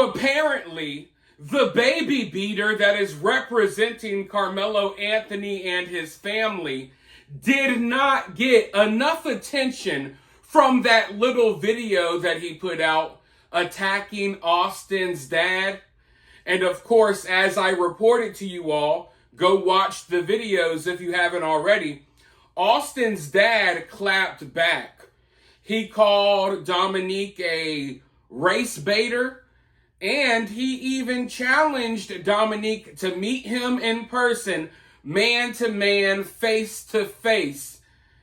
So apparently, the baby beater that is representing Carmelo Anthony and his family did not get enough attention from that little video that he put out attacking Austin's dad. And of course, as I reported to you all, go watch the videos if you haven't already. Austin's dad clapped back. He called Dominique a race baiter, and he even challenged Dominique to meet him in person, man to man, face to face.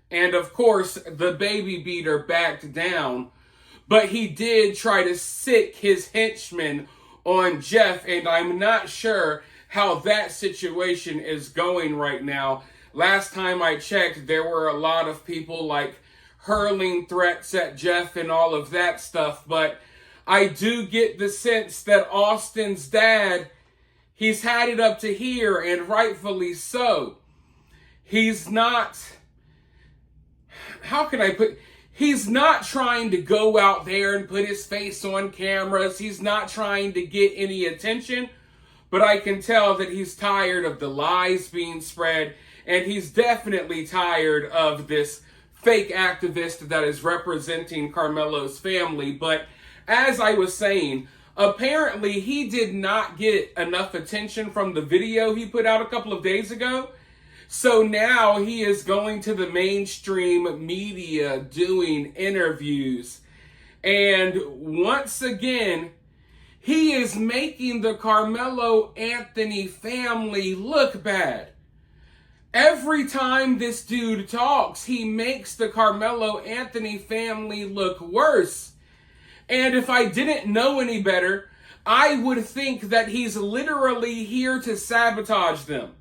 And of course, the baby beater backed down. But he did try to sick his henchman on Jeff, and I'm not sure how that situation is going right now. Last time I checked, there were a lot of people like hurling threats at Jeff and all of that stuff, but I do get the sense that Austin's dad, he's had it up to here, and rightfully so. He's not, he's not trying to go out there and put his face on cameras. He's not trying to get any attention, but I can tell that he's tired of the lies being spread, and he's definitely tired of this fake activist that is representing Carmelo's family. But as I was saying, apparently he did not get enough attention from the video he put out a couple of days ago. So now he is going to the mainstream media doing interviews. And once again, he is making the Carmelo Anthony family look bad. Every time this dude talks, he makes the Carmelo Anthony family look worse. And if I didn't know any better, I would think that he's literally here to sabotage them.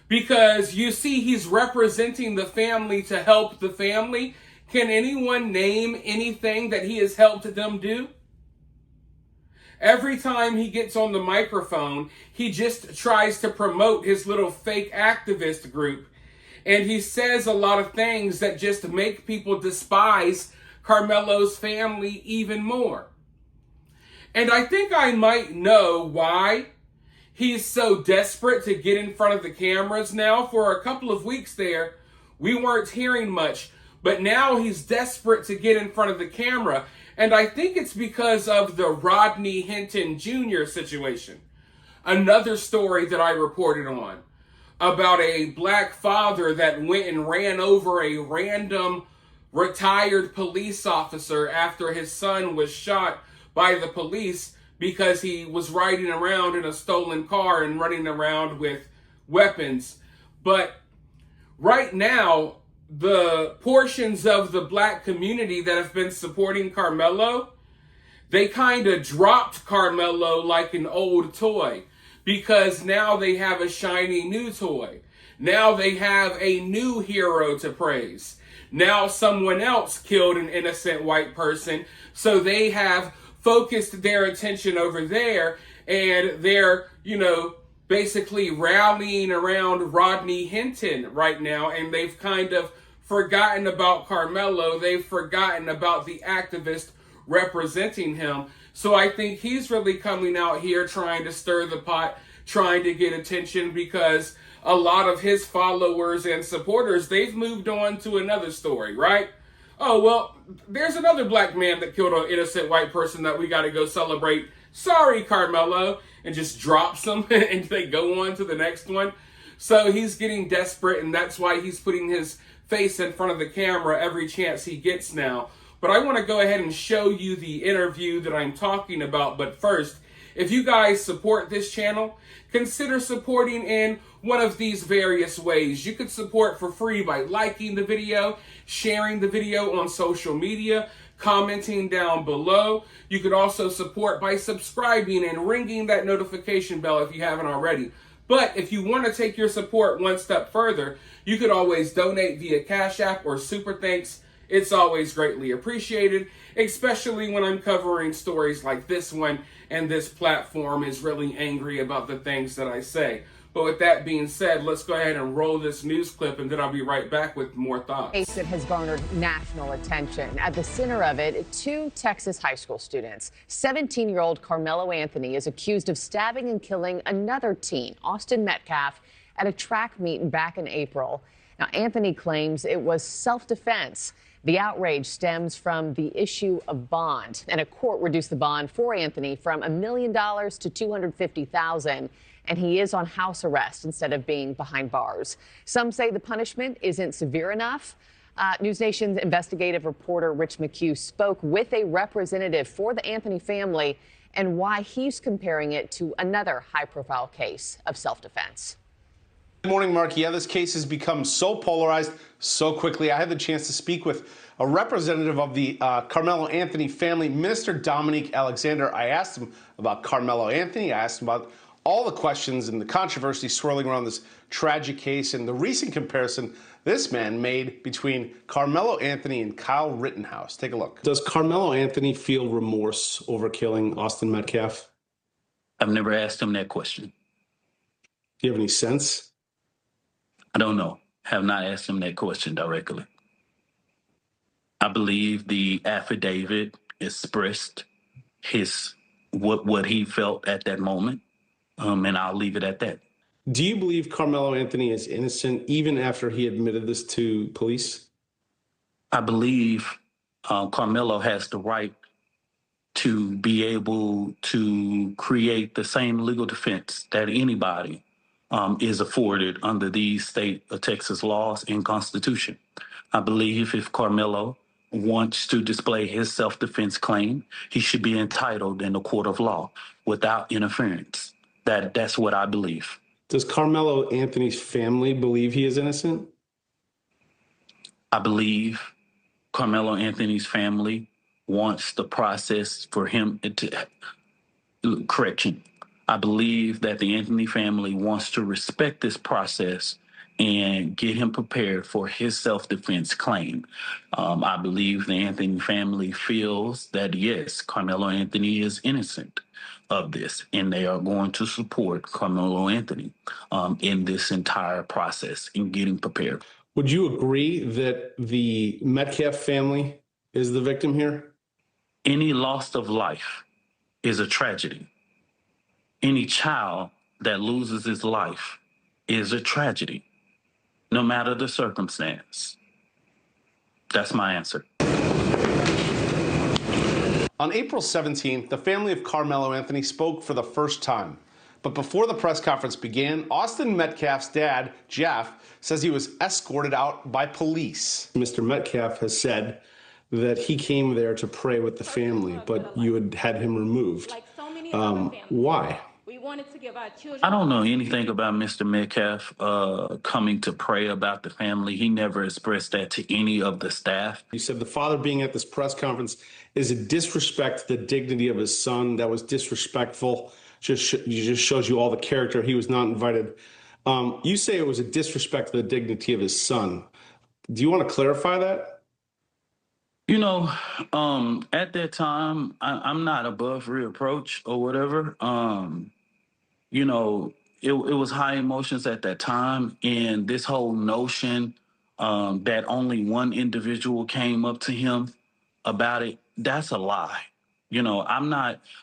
Because you see, he's representing the family to help the family. Can anyone name anything that he has helped them do? Every time he gets on the microphone, he just tries to promote his little fake activist group. And he says a lot of things that just make people despise Carmelo's family even more. And I think I might know why he's so desperate to get in front of the cameras now. For a couple of weeks there, we weren't hearing much. But now he's desperate to get in front of the camera. And I think it's because of the Rodney Hinton Jr. situation. Another story that I reported on about a black father that went and ran over a random retired police officer after his son was shot by the police because he was riding around in a stolen car and running around with weapons. But right now, the portions of the black community that have been supporting Carmelo, they kind of dropped Carmelo like an old toy, because now they have a shiny new toy. Now they have a new hero to praise. Now someone else killed an innocent white person, so they have focused their attention over there, and they're, basically rallying around Rodney Hinton right now, and they've kind of forgotten about Carmelo. They've forgotten about the activist representing him. So I think he's really coming out here trying to stir the pot, trying to get attention, because a lot of his followers and supporters, they've moved on to another story, right? Oh, well, there's another black man that killed an innocent white person that we got to go celebrate. Sorry, Carmelo. And just drops them and they go on to the next one. So he's getting desperate, and that's why he's putting his face in front of the camera every chance he gets now. But I want to go ahead and show you the interview that I'm talking about. But first, if you guys support this channel, consider supporting in one of these various ways. You could support for free by liking the video, sharing the video on social media, commenting down below. You could also support by subscribing and ringing that notification bell if you haven't already. But if you want to take your support one step further, you could always donate via Cash App or Super Thanks. It's always greatly appreciated, especially when I'm covering stories like this one and this platform is really angry about the things that I say. But with that being said, let's go ahead and roll this news clip, and then I'll be right back with more thoughts. Case that has garnered national attention. At the center of it, two Texas high school students. 17-year-old Karmelo Anthony is accused of stabbing and killing another teen, Austin Metcalf, at a track meet back in April. Now, Anthony claims it was self-defense. The outrage stems from the issue of bond, and a court reduced the bond for Anthony from $1 million to $250,000, and he is on house arrest instead of being behind bars. Some say the punishment isn't severe enough. News Nation's investigative reporter Rich McHugh spoke with a representative for the Anthony family and why he's comparing it to another high-profile case of self-defense. Good morning, Mark. Yeah, this case has become so polarized so quickly. I had the chance to speak with a representative of the Karmelo Anthony family, Minister Dominique Alexander. I asked him about Karmelo Anthony. I asked him about all the questions and the controversy swirling around this tragic case and the recent comparison this man made between Karmelo Anthony and Kyle Rittenhouse. Take a look. Does Karmelo Anthony feel remorse over killing Austin Metcalf? I've never asked him that question. Do you have any sense? I don't know. Have not asked him that question directly. I believe the affidavit expressed what he felt at that moment, and I'll leave it at that. Do you believe Karmelo Anthony is innocent even after he admitted this to police? I believe Karmelo has the right to be able to create the same legal defense that anybody is afforded under these state of Texas laws and Constitution. I believe if Karmelo wants to display his self-defense claim, he should be entitled in the court of law without interference. That's what I believe. Does Karmelo Anthony's family believe he is innocent? I believe Karmelo Anthony's family wants the process for him to correction. I believe that the Anthony family wants to respect this process and get him prepared for his self-defense claim. I believe the Anthony family feels that, yes, Karmelo Anthony is innocent of this, and they are going to support Karmelo Anthony in this entire process in getting prepared. Would you agree that the Metcalf family is the victim here? Any loss of life is a tragedy. Any child that loses his life is a tragedy, no matter the circumstance. That's my answer. On April 17th, the family of Karmelo Anthony spoke for the first time. But before the press conference began, Austin Metcalf's dad, Jeff, says he was escorted out by police. Mr. Metcalf has said that he came there to pray with the family, but you had him removed. Why? I don't know anything about Mr. Metcalf coming to pray about the family. He never expressed that to any of the staff. You said the father being at this press conference is a disrespect to the dignity of his son. That was disrespectful. Just shows you all the character. He was not invited. You say it was a disrespect to the dignity of his son. Do you want to clarify that? You know, at that time, I'm not above reproach or whatever. You know, it was high emotions at that time. And this whole notion that only one individual came up to him about it, that's a lie. You know, I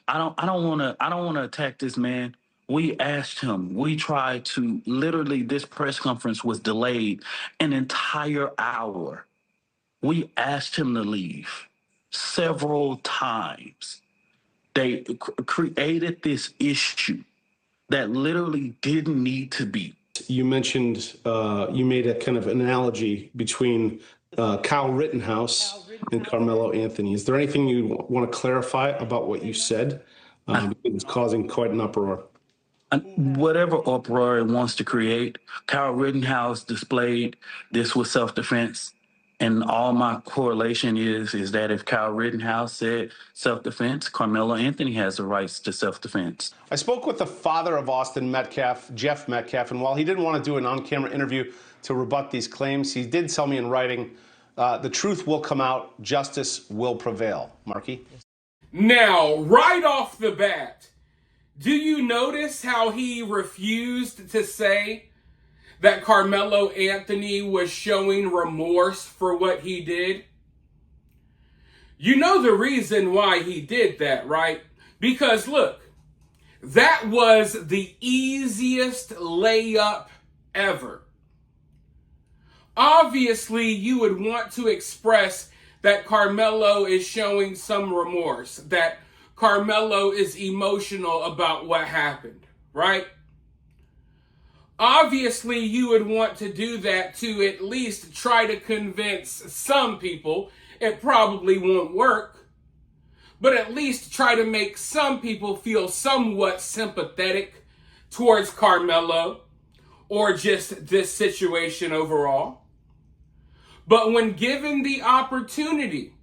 don't want to attack this man. We asked him, we tried to, literally this press conference was delayed an entire hour. We asked him to leave several times. They created this issue that literally didn't need to be. You mentioned, you made a kind of analogy between Kyle Rittenhouse and Karmelo Anthony. Is there anything you want to clarify about what you said? It's causing quite an uproar. Whatever uproar it wants to create, Kyle Rittenhouse displayed this was self-defense. And all my correlation is that if Kyle Rittenhouse said self-defense, Karmelo Anthony has the rights to self-defense. I spoke with the father of Austin Metcalf, Jeff Metcalf, and while he didn't want to do an on-camera interview to rebut these claims, he did tell me in writing, the truth will come out, justice will prevail. Marky? Now, right off the bat, Do you notice how he refused to say that Karmelo Anthony was showing remorse for what he did? You know the reason why he did that, right? Because look, that was the easiest layup ever. Obviously, you would want to express that Karmelo is showing some remorse, that Karmelo is emotional about what happened, right? Obviously, you would want to do that to at least try to convince some people. It probably won't work, but at least try to make some people feel somewhat sympathetic towards Karmelo or just this situation overall. But when given the opportunity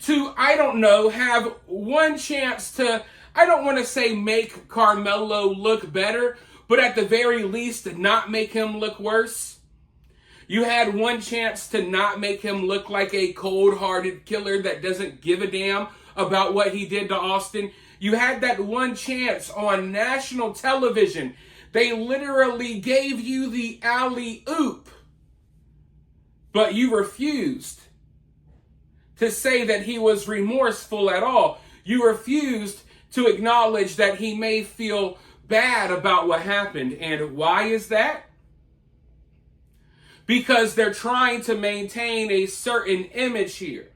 to, I don't know, have one chance to, I don't want to say make Karmelo look better, but at the very least not make him look worse. You had one chance to not make him look like a cold-hearted killer that doesn't give a damn about what he did to Austin. You had that one chance on national television. They literally gave you the alley-oop, but you refused to say that he was remorseful at all. You refused to acknowledge that he may feel bad about what happened. And why is that? Because they're trying to maintain a certain image here.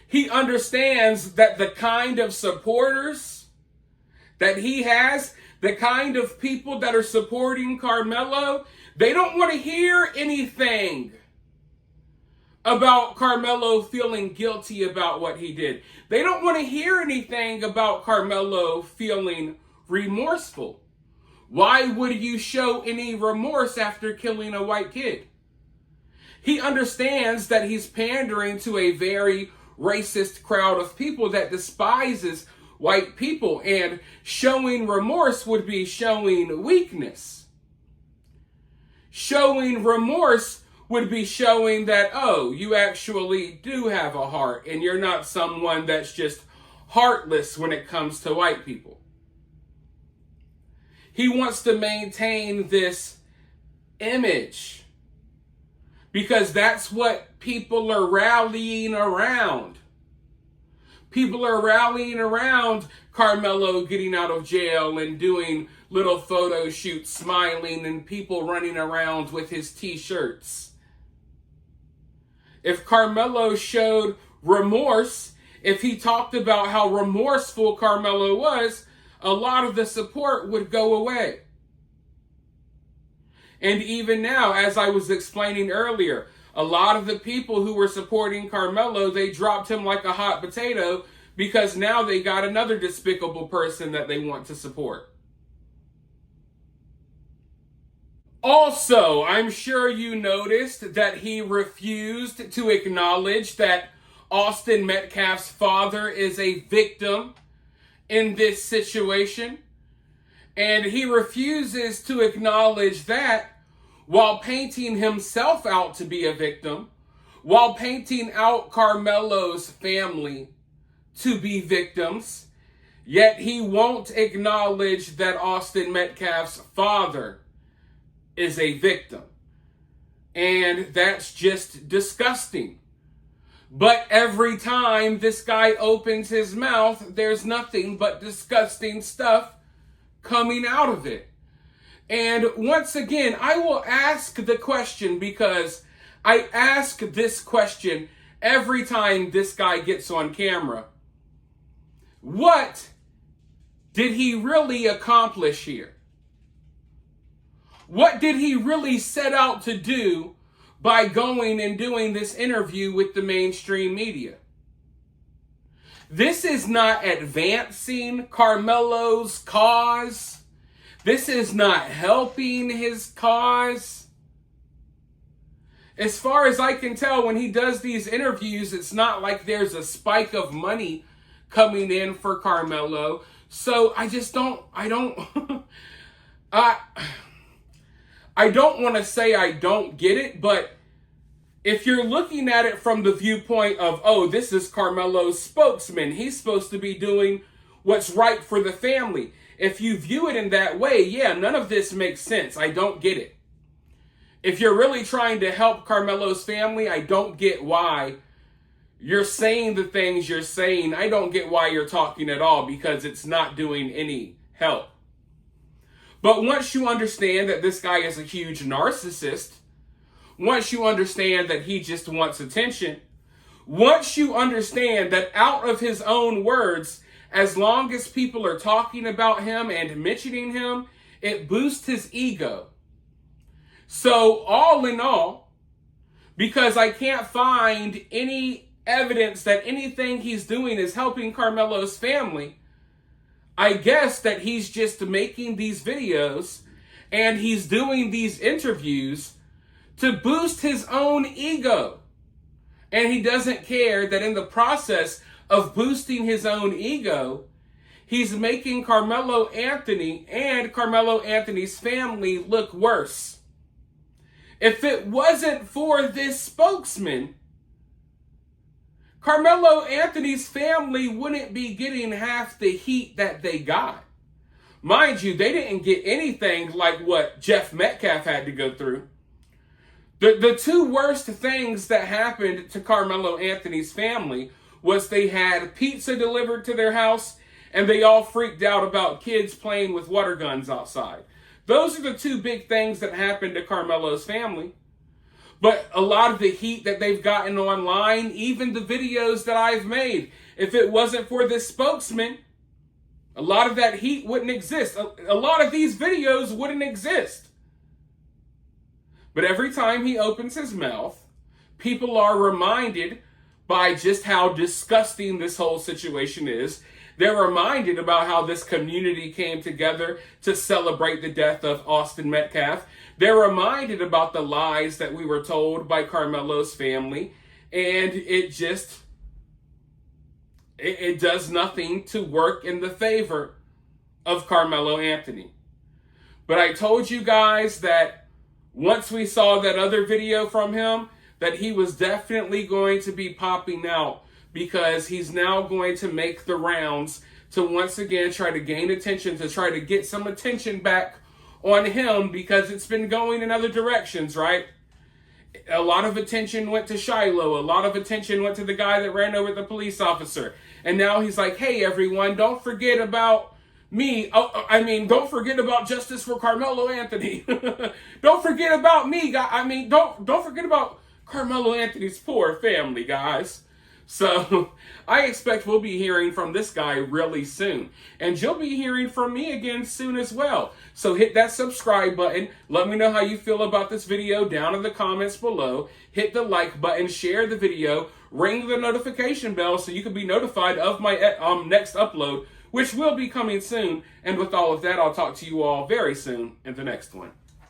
He understands that the kind of supporters that he has, the kind of people that are supporting Karmelo, they don't want to hear anything about Karmelo feeling guilty about what he did. They don't want to hear anything about Karmelo feeling remorseful. Why would you show any remorse after killing a white kid? He understands that he's pandering to a very racist crowd of people that despises white people, and showing remorse would be showing weakness. Showing remorse would be showing that, oh, you actually do have a heart and you're not someone that's just heartless when it comes to white people. He wants to maintain this image because that's what people are rallying around. People are rallying around Karmelo getting out of jail and doing little photo shoots, smiling, and people running around with his t-shirts. If Karmelo showed remorse, if he talked about how remorseful Karmelo was, a lot of the support would go away. And even now, as I was explaining earlier, a lot of the people who were supporting Karmelo, they dropped him like a hot potato because now they got another despicable person that they want to support. Also, I'm sure you noticed that he refused to acknowledge that Austin Metcalf's father is a victim in this situation. And he refuses to acknowledge that while painting himself out to be a victim, while painting out Karmelo's family to be victims, yet he won't acknowledge that Austin Metcalf's father is a victim. And that's just disgusting. But every time this guy opens his mouth, there's nothing but disgusting stuff coming out of it. And once again, I will ask the question because I ask this question every time this guy gets on camera. What did he really accomplish here? What did he really set out to do by going and doing this interview with the mainstream media? This is not advancing Karmelo's cause. This is not helping his cause. As far as I can tell, when he does these interviews, it's not like there's a spike of money coming in for Karmelo. So I don't want to say I don't get it, but if you're looking at it from the viewpoint of, oh, this is Karmelo's spokesman, he's supposed to be doing what's right for the family. If you view it in that way, yeah, none of this makes sense. I don't get it. If you're really trying to help Karmelo's family, I don't get why you're saying the things you're saying. I don't get why you're talking at all, because it's not doing any help. But once you understand that this guy is a huge narcissist, once you understand that he just wants attention, once you understand that out of his own words, as long as people are talking about him and mentioning him, it boosts his ego. So all in all, because I can't find any evidence that anything he's doing is helping Karmelo's family, I guess that he's just making these videos and he's doing these interviews to boost his own ego. And he doesn't care that in the process of boosting his own ego, he's making Karmelo Anthony and Karmelo Anthony's family look worse. If it wasn't for this spokesman, Karmelo Anthony's family wouldn't be getting half the heat that they got. Mind you, they didn't get anything like what Jeff Metcalf had to go through. The two worst things that happened to Karmelo Anthony's family was they had pizza delivered to their house and they all freaked out about kids playing with water guns outside. Those are the two big things that happened to Karmelo's family. But a lot of the heat that they've gotten online, even the videos that I've made, if it wasn't for this spokesman, a lot of that heat wouldn't exist. A lot of these videos wouldn't exist. But every time he opens his mouth, people are reminded by just how disgusting this whole situation is. They're reminded about how this community came together to celebrate the death of Austin Metcalf. They're reminded about the lies that we were told by Karmelo's family. And it does nothing to work in the favor of Karmelo Anthony. But I told you guys that once we saw that other video from him, that he was definitely going to be popping out, because he's now going to make the rounds to once again try to gain attention, to try to get some attention back on him, because it's been going in other directions, right? A lot of attention went to Shiloh. A lot of attention went to the guy that ran over the police officer. And now he's like, hey, everyone, don't forget about me. Don't forget about justice for Karmelo Anthony. Don't forget about me, guys. Don't forget about Karmelo Anthony's poor family, guys. So I expect we'll be hearing from this guy really soon. And you'll be hearing from me again soon as well. So hit that subscribe button. Let me know how you feel about this video down in the comments below. Hit the like button, share the video, ring the notification bell so you can be notified of my next upload, which will be coming soon. And with all of that, I'll talk to you all very soon in the next one.